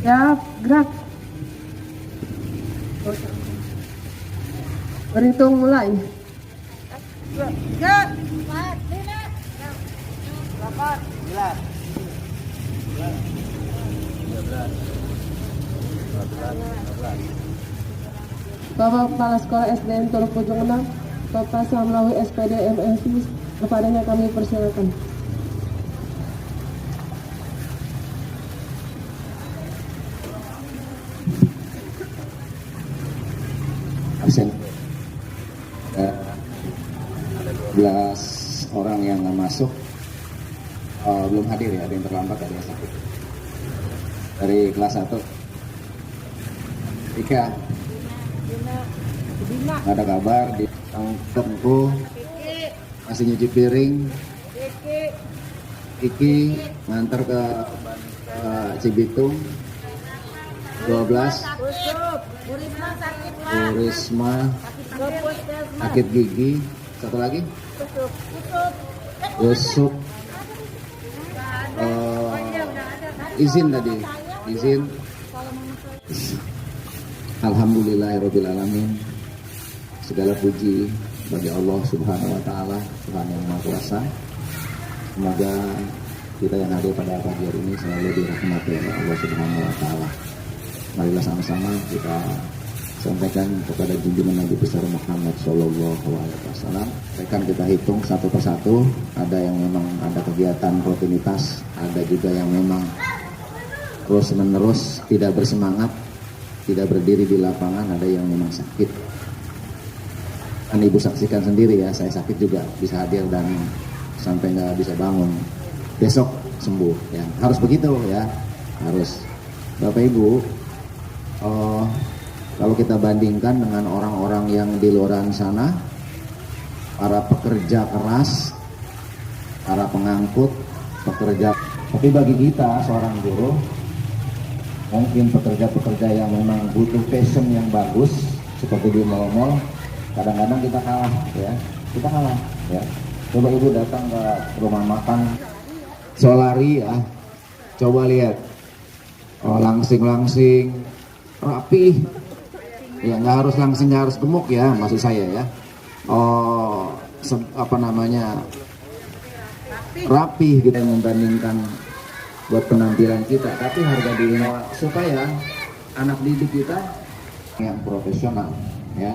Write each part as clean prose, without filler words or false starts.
Ya, gerak. Berhitung mulai. 2, 3, 4, 5, 6, 8, 9, 12, 13. Bapak Kepala Sekolah SDN Teluk Pujung 6, Bapak Samlawi SPD MFI, kepadanya kami persilakan. Absen. Ada 12 orang yang masuk, belum hadir ya, ada yang terlambat, ada yang sakit. Dari kelas 1 Ika, nggak ada kabar. Di Tengku masih nyuci piring. Iki nganter ke Cibitung. 12 Bu Risma sakit gigi. Satu lagi Yusuf izin tadi, izin. Alhamdulillahirrahmanirrahim. Segala puji bagi Allah Subhanahu wa Ta'ala, Tuhan yang Maha Kuasa. Semoga kita yang hadir pada pagi hari ini selalu dirahmati oleh Allah Subhanahu wa Ta'ala. Marilah sama-sama kita sampaikan kepada junjungan Nabi besar Muhammad Sallallahu Alaihi Wasallam. Rekan kita hitung satu persatu. Ada yang memang ada kegiatan rutinitas, ada juga yang memang terus menerus tidak bersemangat, tidak berdiri di lapangan, ada yang memang sakit. Kan ibu saksikan sendiri ya, saya sakit juga, bisa hadir dan sampai nggak bisa bangun. Besok sembuh ya, harus begitu ya, harus. Bapak Ibu, kalau kita bandingkan dengan orang-orang yang di luar sana, para pekerja keras, para pengangkut, pekerja. Tapi bagi kita seorang guru, mungkin pekerja-pekerja yang memang butuh passion yang bagus, seperti di mal-mal, kadang-kadang kita kalah ya, kita kalah ya. Coba ibu datang ke rumah makan Solari ya, coba lihat, langsing-langsing, rapi, ya nggak harus langsing, nggak harus gemuk ya, maksud saya ya. Rapi kita membandingkan buat penampilan kita, tapi harga diri supaya anak didik kita yang profesional ya.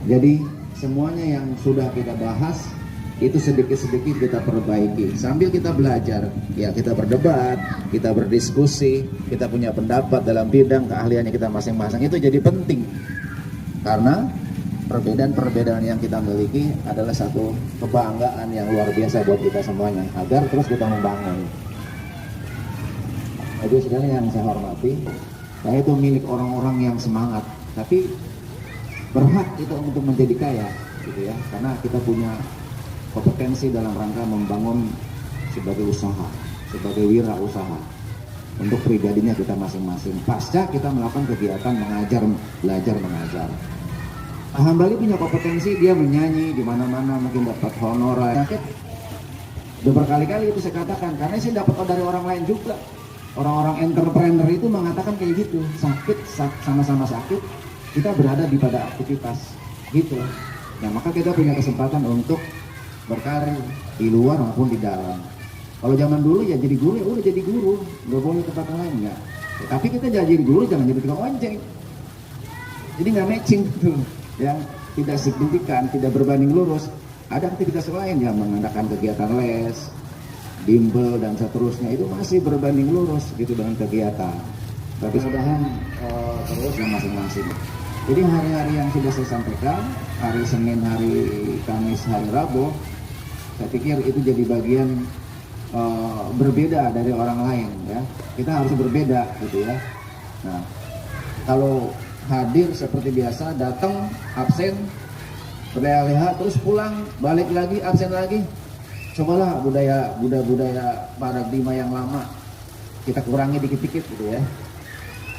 Jadi semuanya yang sudah kita bahas itu sedikit-sedikit kita perbaiki sambil kita belajar ya, kita berdebat, kita berdiskusi, kita punya pendapat dalam bidang keahliannya kita masing-masing. Itu jadi penting karena perbedaan-perbedaan yang kita miliki adalah satu kebanggaan yang luar biasa buat kita semuanya, agar terus kita membangun. Jadi sekali yang saya hormati, saya itu milik orang-orang yang semangat, tapi berhak itu untuk menjadi kaya, gitu ya, karena kita punya kompetensi dalam rangka membangun sebagai usaha, sebagai wirausaha untuk pribadinya kita masing-masing. Pasca kita melakukan kegiatan mengajar, belajar mengajar. Hambali punya kompetensi, dia menyanyi di mana-mana, mungkin dapat honorar. Udah berkali-kali itu saya katakan, karena saya dapat dari orang lain juga. Orang-orang entrepreneur itu mengatakan kayak gitu, sakit, sama-sama sakit, kita berada di pada aktivitas gitu. Nah, maka kita punya kesempatan untuk berkarir di luar maupun di dalam. Kalau zaman dulu ya jadi guru, ya udah jadi guru, nggak boleh tempat lain ya. Tapi kita jadi guru, jangan jadi tukang ojek. Jadi nggak matching tuh, ya, tidak signifikan, tidak berbanding lurus. Ada aktivitas lain yang mengadakan kegiatan les, bimbel dan seterusnya, itu masih berbanding lurus gitu dengan kegiatan. Tapi mudah-mudahan terus yang masing-masing. Jadi hari-hari yang sudah saya sampaikan, hari Senin, hari Kamis, hari Rabu, saya pikir itu jadi bagian berbeda dari orang lain ya. Kita harus berbeda gitu ya. Nah, kalau hadir seperti biasa, datang absen, berleha-leha, terus pulang, balik lagi, absen lagi. Cobalah budaya paradigma yang lama kita kurangi dikit-dikit gitu ya.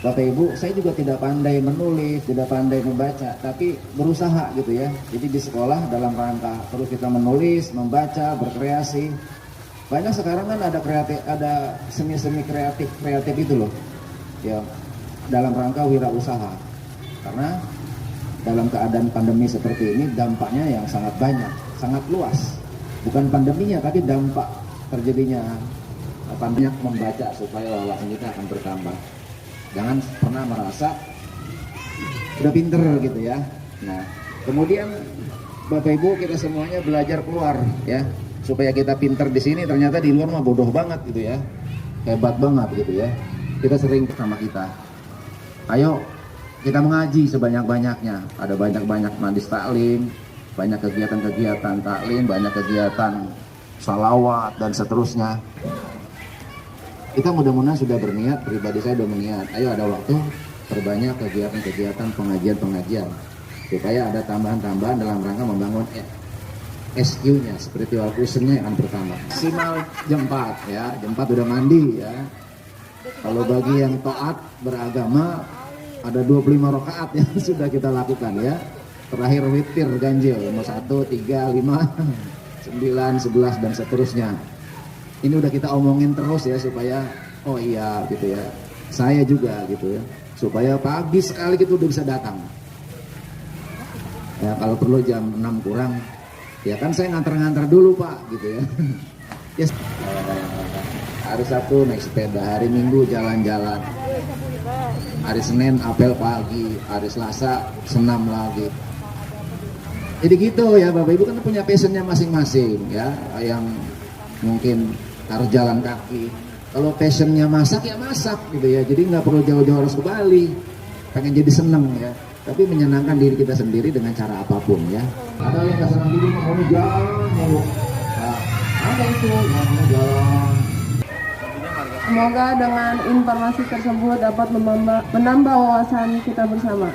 Bapak Ibu, saya juga tidak pandai menulis, tidak pandai membaca, tapi berusaha gitu ya. Jadi di sekolah dalam rangka terus kita menulis, membaca, berkreasi. Banyak sekarang kan ada kreatif, ada seni-seni kreatif itu loh. ya dalam rangka wirausaha. Karena dalam keadaan pandemi seperti ini dampaknya yang sangat banyak, sangat luas. Bukan pandeminya tapi dampak terjadinya banyak membaca supaya wawasan kita akan bertambah. Jangan pernah merasa udah pinter gitu ya. Nah, kemudian Bapak Ibu kita semuanya belajar keluar ya, supaya kita pinter di sini ternyata di luar mah bodoh banget gitu ya, hebat banget gitu ya. Kita sering sama kita, ayo kita mengaji sebanyak-banyaknya, ada banyak-banyak majlis taklim, banyak kegiatan-kegiatan taklim, banyak kegiatan salawat dan seterusnya. Kita mudah-mudahan sudah berniat, pribadi saya sudah berniat, ayo ada waktu perbanyak kegiatan-kegiatan pengajian-pengajian supaya ada tambahan-tambahan dalam rangka membangun SQ-nya, spiritual quotient-nya yang pertama. Maksimal jam 4 ya, jam 4 udah mandi ya. Kalau bagi yang taat beragama ada 25 rakaat yang sudah kita lakukan ya. Terakhir witir ganjil, nomor 1, 3, 5, 9, 11 dan seterusnya. Ini udah kita omongin terus ya supaya oh iya gitu ya. Saya juga gitu ya. Supaya pagi sekali kita udah bisa datang. Ya kalau perlu jam 6 kurang. Ya kan saya nganter-nganter dulu Pak gitu ya. Yes. Hari Sabtu naik sepeda, hari Minggu jalan-jalan. Hari Senin apel pagi, hari Selasa senam lagi. Jadi gitu ya Bapak Ibu kan punya passionnya masing-masing ya. Yang mungkin harus jalan kaki. Kalau passionnya masak ya masak gitu ya. Jadi nggak perlu jauh-jauh harus ke Bali. Pengen jadi seneng ya. Tapi menyenangkan diri kita sendiri dengan cara apapun ya. Ada yang nggak senang diri mau jalan mulu. Nah, ada itu yang mau jalan. Semoga dengan informasi tersebut dapat menambah wawasan kita bersama.